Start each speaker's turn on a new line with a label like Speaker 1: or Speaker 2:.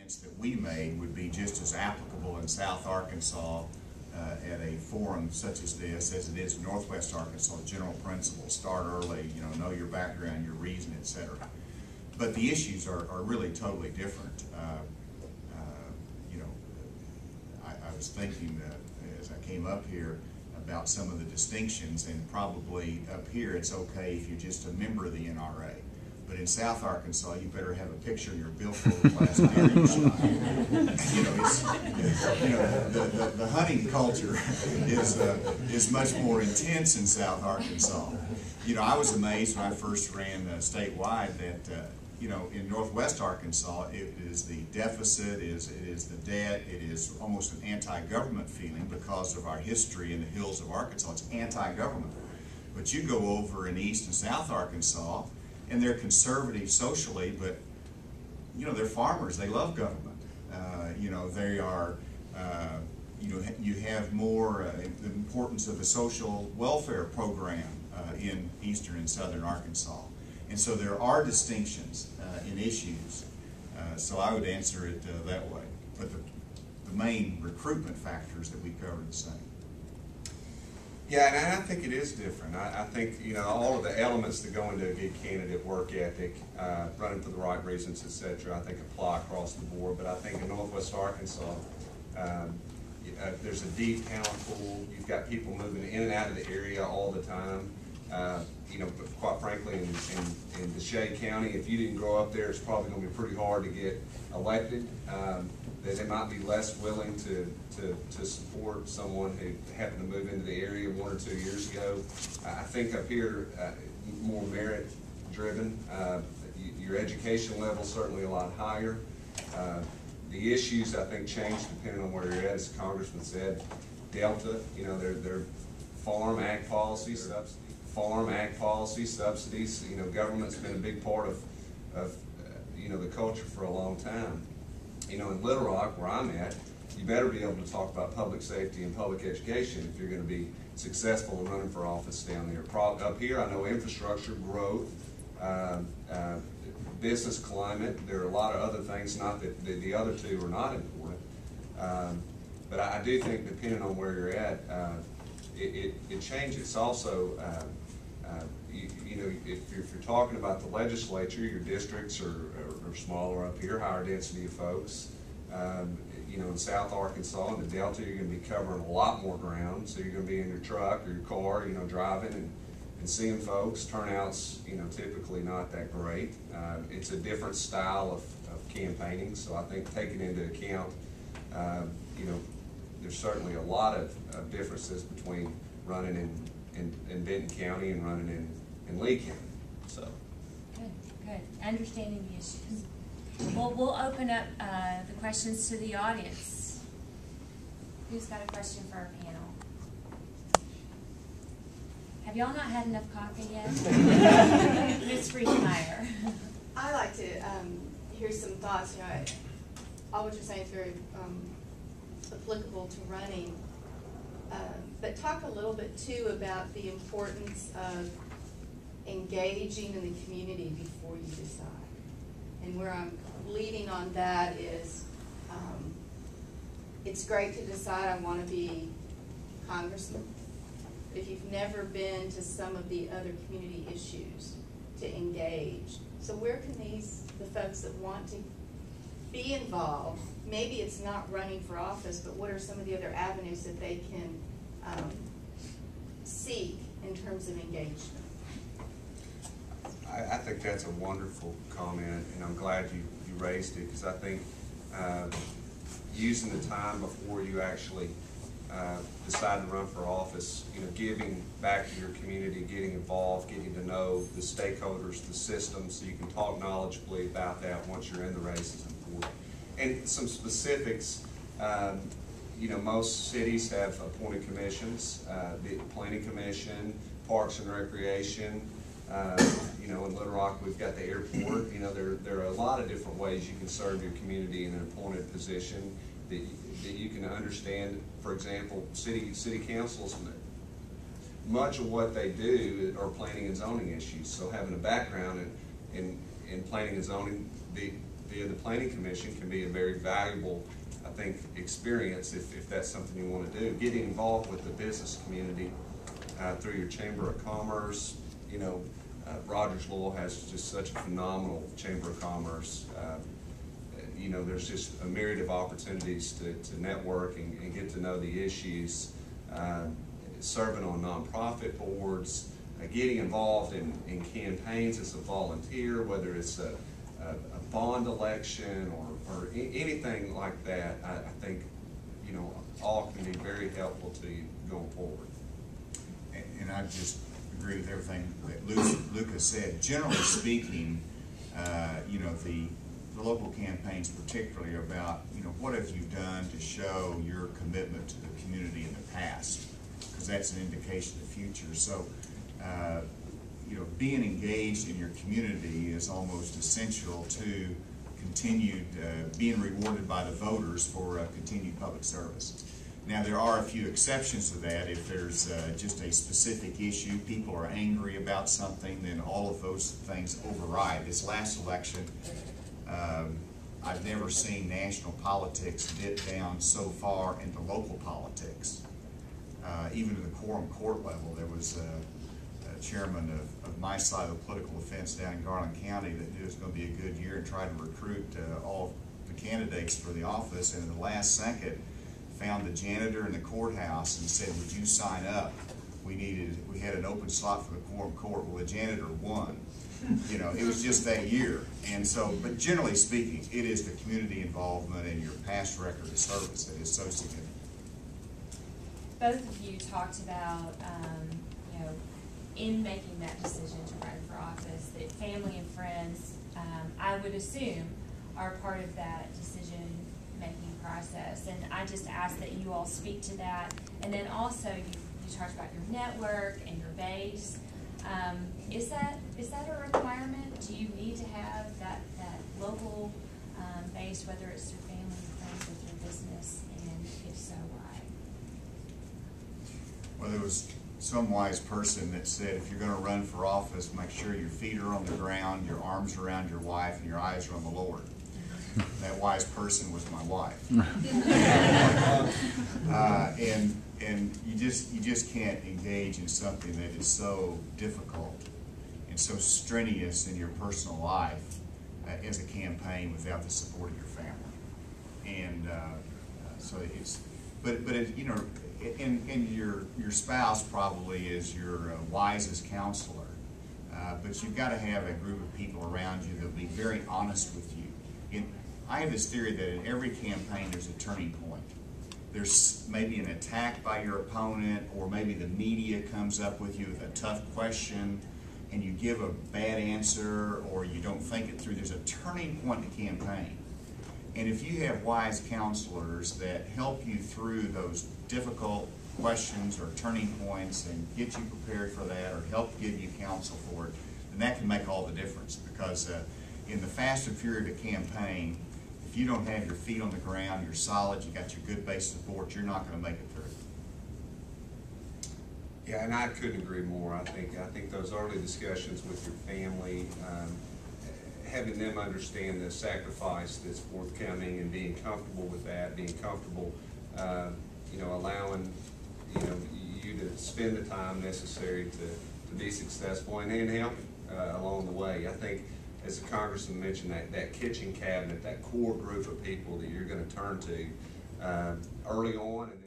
Speaker 1: comments that we made would be just as applicable in South Arkansas at a forum such as this as it is in Northwest Arkansas. General principles: start early, know your background, your reason, etc. But the issues are really totally different. I was thinking as I came up here about some of the distinctions, and probably up here it's okay if you're just a member of the NRA. But in South Arkansas, you better have a picture in your billfold last dairy shop. The hunting culture is much more intense in South Arkansas. I was amazed when I first ran statewide that in Northwest Arkansas, it is the deficit, it is the debt, it is almost an anti-government feeling because of our history in the hills of Arkansas. It's anti-government. But you go over in East and South Arkansas, and they're conservative socially, but they're farmers. They love government. They are. You have more the importance of the social welfare program in Eastern and Southern Arkansas, and so there are distinctions in issues. So I would answer it that way. But the main recruitment factors that we cover are the same.
Speaker 2: Yeah, and I think it is different. I think, all of the elements that go into a good candidate: work ethic, running for the right reasons, etc., I think apply across the board. But I think in Northwest Arkansas, there's a deep talent pool. You've got people moving in and out of the area all the time. But quite frankly, in DeShay County, if you didn't grow up there, it's probably going to be pretty hard to get elected. They might be less willing to support someone who happened to move into the area 1 or 2 years ago. I think up here, more merit driven. Your education level is certainly a lot higher. The issues, I think, change depending on where you're at. As the Congressman said, Delta, their farm ag policy subsidies. Government's been a big part of the culture for a long time. In Little Rock, where I'm at, you better be able to talk about public safety and public education if you're going to be successful in running for office down there. Up here, I know infrastructure, growth, business climate. There are a lot of other things, not that the other two are not important. But I do think, depending on where you're at, it changes. Also, if you're talking about the legislature, your districts are smaller up here, higher density of folks. In South Arkansas and the Delta, you're going to be covering a lot more ground. So you're going to be in your truck or your car, driving and seeing folks. Turnout's, typically not that great. It's a different style of campaigning. So I think taking into account, there's certainly a lot of differences between running in Benton County and running in Lee County. So.
Speaker 3: Good. Understanding the issues. Well, we'll open up the questions to the audience. Who's got a question for our panel? Have y'all not had enough coffee yet? Ms. Friedmeier.
Speaker 4: I like to hear some thoughts. All what you're saying is very applicable to running. But talk a little bit too about the importance of engaging in the community before you decide. And where I'm leading on that is, it's great to decide I want to be congressman. If you've never been to some of the other community issues to engage, so where can the folks that want to be involved, maybe it's not running for office, but what are some of the other avenues that they can seek in terms of engagement?
Speaker 2: I think that's a wonderful comment, and I'm glad you raised it, because I think using the time before you actually decide to run for office, giving back to your community, getting involved, getting to know the stakeholders, the system, so you can talk knowledgeably about that once you're in the race is important. And some specifics, most cities have appointed commissions, the Planning Commission, Parks and Recreation. In Little Rock, we've got the airport. There are a lot of different ways you can serve your community in an appointed position that you can understand. For example, city councils, much of what they do are planning and zoning issues. So having a background in planning and zoning, via the Planning Commission can be a very valuable, I think, experience if that's something you want to do. Getting involved with the business community through your Chamber of Commerce. You know, Rogers Lowell has just such a phenomenal Chamber of Commerce. You know, there's just a myriad of opportunities to network and get to know the issues, serving on nonprofit boards, getting involved in campaigns as a volunteer, whether it's a bond election or anything like that. I think, you know, all can be very helpful to you going forward.
Speaker 1: And I just agree with everything that Lucas said. Generally speaking, you know, the local campaigns particularly are about, you know, what have you done to show your commitment to the community in the past, because that's an indication of the future. So, you know, being engaged in your community is almost essential to continued being rewarded by the voters for continued public service. Now, there are a few exceptions to that. If there's just a specific issue, people are angry about something, then all of those things override. This last election, I've never seen national politics dip down so far into local politics. Even at the quorum court level, there was a chairman of my side of the political fence down in Garland County that knew it was going to be a good year and tried to recruit all the candidates for the office, and in the last second found the janitor in the courthouse and said, "Would you sign up? We had an open slot for the quorum court." Well, the janitor won. You know, it was just that year. And so, but generally speaking, it is the community involvement and your past record of service that is so significant.
Speaker 3: Both of you talked about, you know, in making that decision to run for office, that family and friends, I would assume, are part of that decision-making process. And I just ask that you all speak to that. And then also, you talked about your network and your base. Is that a requirement? Do you need to have that local base, whether it's through family and friends or through business, and if so, why?
Speaker 1: Well, there was some wise person that said, if you're going to run for office, make sure your feet are on the ground, your arms are around your wife, and your eyes are on the Lord. That wise person was my wife. And you just can't engage in something that is so difficult and so strenuous in your personal life as a campaign without the support of your family. And so it's, but it, you know, and your spouse probably is your wisest counselor, but you've got to have a group of people around you that will be very honest with you. I have this theory that in every campaign there's a turning point. There's maybe an attack by your opponent, or maybe the media comes up with you with a tough question and you give a bad answer, or you don't think it through. There's a turning point in the campaign. And if you have wise counselors that help you through those difficult questions or turning points and get you prepared for that, or help give you counsel for it, then that can make all the difference. Because in the fast and furious of a campaign, if you don't have your feet on the ground, you're solid, you got your good base support, you're not going to make it through.
Speaker 2: Yeah, and I couldn't agree more. I think those early discussions with your family, having them understand the sacrifice that's forthcoming and being comfortable with that, being comfortable, you know, allowing, you know, you to spend the time necessary to be successful and helping along the way. I think, as the Congressman mentioned, that kitchen cabinet, that core group of people that you're going to turn to early on. And